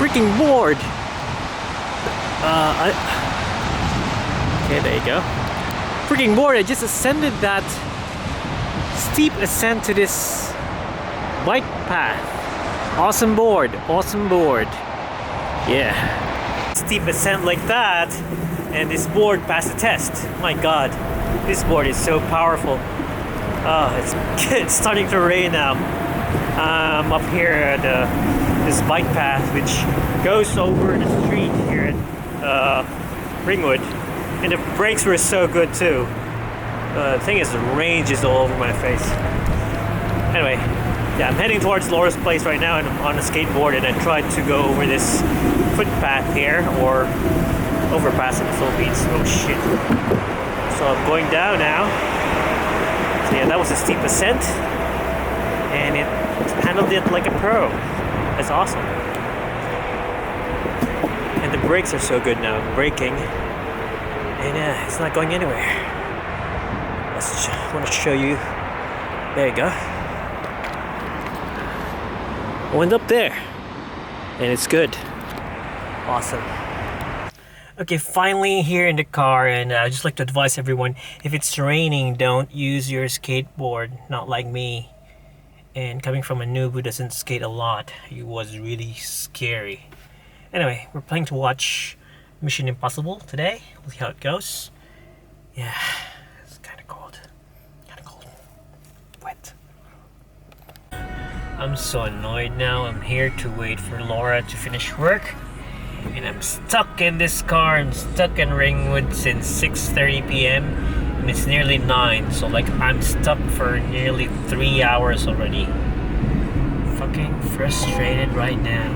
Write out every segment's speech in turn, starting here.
freaking board. Okay, there you go. Freaking board. I just ascended that steep ascent to this bike path. Awesome board. Awesome board. Yeah. Steep ascent like that, and this board passed the test. My God, this board is so powerful. It's starting to rain now. I'm up here at this bike path which goes over the street here at Ringwood, and the brakes were so good too. The thing is, the rain just all over my face. Anyway, yeah, I'm heading towards Laura's place right now, and I'm on a skateboard, and I tried to go over this footpath here, or overpass in the Philippines. Oh shit. So I'm going down now. So yeah, that was a steep ascent, and it handled it like a pro. That's awesome. And the brakes are so good now, braking, and it's not going anywhere. I want to show you. There you go. I went up there, and it's good. Awesome. Okay, finally here in the car, and I'd just like to advise everyone, if it's raining, don't use your skateboard, not like me. And coming from a noob who doesn't skate a lot, it was really scary. Anyway, we're planning to watch Mission Impossible today. We'll see how it goes. Yeah, it's kind of cold. Wet. I'm so annoyed now. I'm here to wait for Laura to finish work. And I'm stuck in this car. I'm stuck in Ringwood since 6:30 p.m. and it's nearly 9, so like I'm stuck for nearly 3 hours already. Fucking frustrated right now.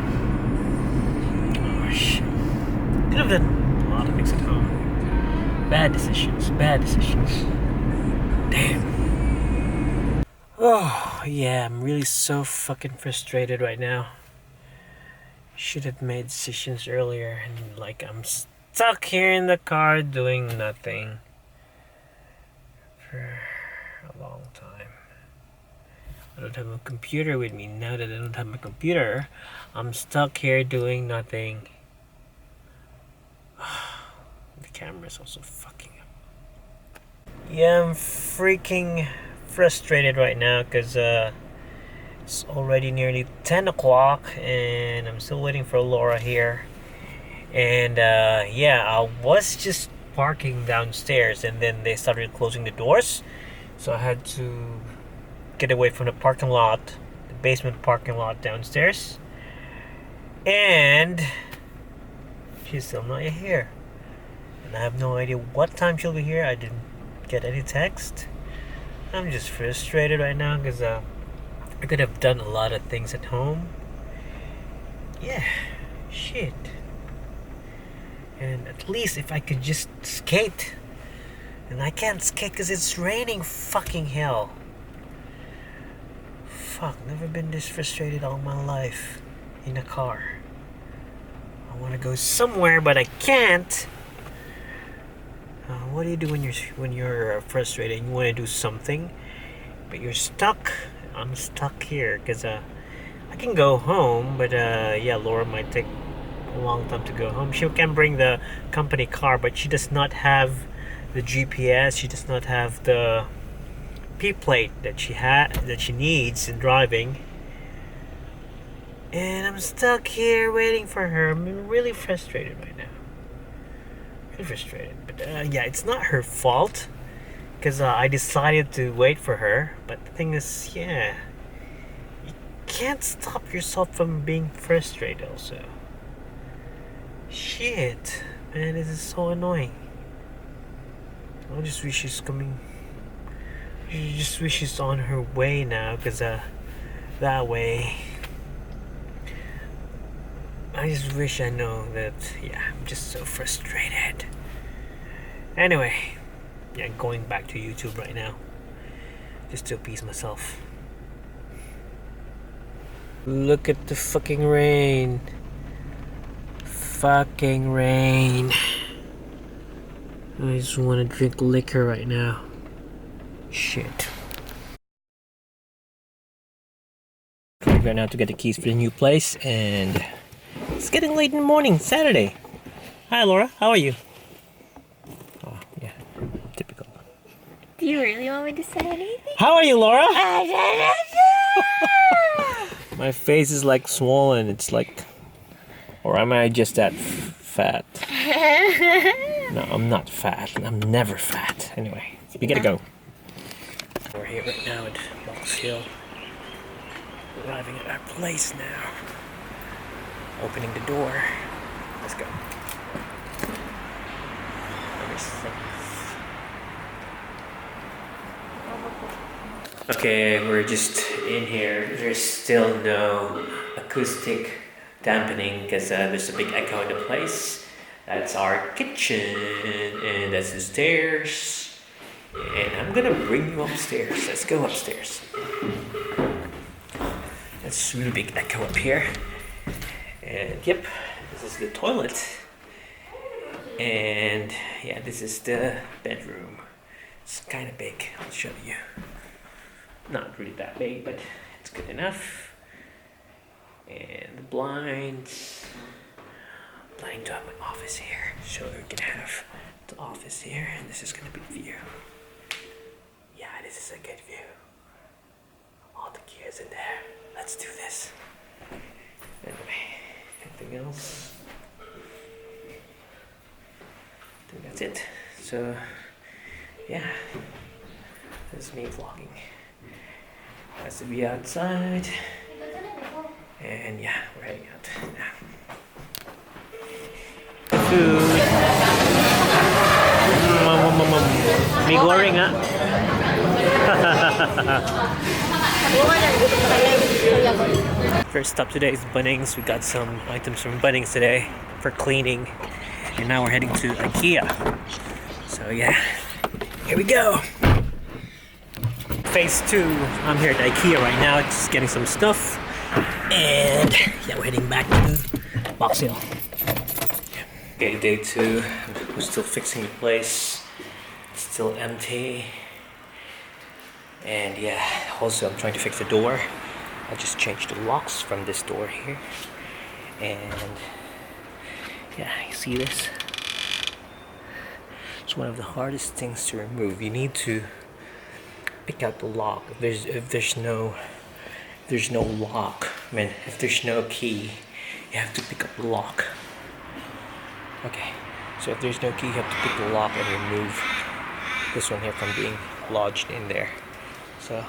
Oh shit. Could have done a lot of things at home. Bad decisions. Damn. Oh yeah, I'm really so fucking frustrated right now. Should have made decisions earlier, and like I'm stuck here in the car doing nothing for a long time. I don't have a computer with me. Now that I don't have my computer, I'm stuck here doing nothing. The camera's also fucking up. Yeah, I'm freaking frustrated right now because it's already nearly 10 o'clock and I'm still waiting for Laura here. And yeah, I was just parking downstairs and then they started closing the doors. So I had to get away from the parking lot, the basement parking lot downstairs. And she's still not here. And I have no idea what time she'll be here. I didn't get any text. I'm just frustrated right now because I could have done a lot of things at home. Yeah, shit. And at least if I could just skate. And I can't skate because it's raining fucking hell. Fuck, never been this frustrated all my life in a car. I want to go somewhere but I can't. What do you do when you're frustrated and you want to do something but you're stuck? I'm stuck here because I can go home, but yeah, Laura might take a long time to go home. She can bring the company car, but she does not have the GPS. She does not have the P plate that she needs in driving. And I'm stuck here waiting for her. I'm really frustrated right now. Really frustrated, but yeah, it's not her fault. Because I decided to wait for her. But the thing is, yeah, you can't stop yourself from being frustrated also. Shit, man, this is so annoying. I just wish she's coming. I just wish she's on her way now. Because that way, I just wish I know that, yeah, I'm just so frustrated. Anyway. Yeah, going back to YouTube right now just to appease myself. Look at the fucking rain. Fucking rain. I just want to drink liquor right now. Shit. Right now to get the keys for the new place, and It's getting late in the morning, Saturday. Hi, Laura. How are you? Oh, yeah. Typical. Do you really want me to say anything? How are you, Laura? My face is like swollen. It's like... Or am I just that fat? No, I'm not fat. I'm never fat. Anyway, we gotta go. We're here right now at Box Hill. Arriving at our place now. Opening the door. Let's go. Number 6. Okay, we're just in here. There's still no acoustic dampening because there's a big echo in the place. That's our kitchen, and that's the stairs. And I'm gonna bring you upstairs. Let's go upstairs. That's a really big echo up here. And yep, this is the toilet. And yeah, this is the bedroom. It's kind of big. I'll show you. Not really that big, but it's good enough. And the blinds. Planning to have my office here, so we're gonna have the office here, and this is gonna be the view. Yeah, this is a good view. All the gears in there. Let's do this. Anyway, anything else? I think that's it. So, yeah, this is me vlogging. Has to be outside, and yeah, we're heading out now. Food. Mie goreng, ah. First stop today is Bunnings. We got some items from Bunnings today for cleaning, and now we're heading to IKEA. So yeah, here we go. Phase 2. I'm here at IKEA right now, just getting some stuff, and yeah, we're heading back to Box Hill. Okay, day 2. We're still fixing the place. It's still empty. And yeah, also I'm trying to fix the door. I just changed the locks from this door here. And yeah, you see this? It's one of the hardest things to remove. You need to pick out the lock. If there's no lock, I mean, if there's no key, you have to pick up the lock. Okay, so if there's no key, you have to pick the lock and remove this one here from being lodged in there. So,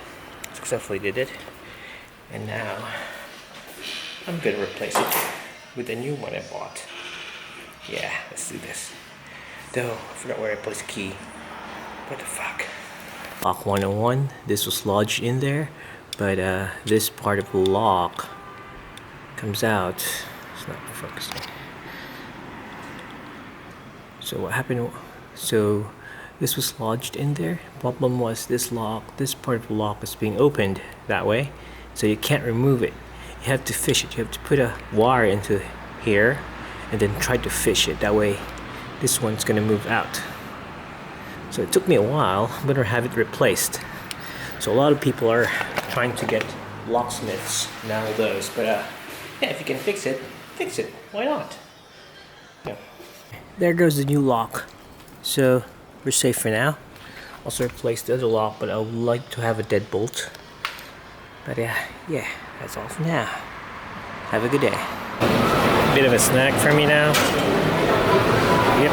successfully did it. And now, I'm gonna replace it with a new one I bought. Yeah, let's do this. Though, I forgot where I placed the key. What the fuck? Lock 101, this was lodged in there, but this part of the lock comes out. It's not focusing. So what happened, so this was lodged in there. Problem was this part of the lock is being opened that way, so you can't remove it. You have to fish it. You have to put a wire into here and then try to fish it. That way this one's gonna move out. So it took me a while. I'm gonna have it replaced. So a lot of people are trying to get locksmiths nowadays, but yeah, if you can fix it, fix it. Why not? Yeah. There goes the new lock. So we're safe for now. Also replaced the other lock, but I would like to have a deadbolt. But yeah, that's all for now. Have a good day. Bit of a snack for me now. Yep.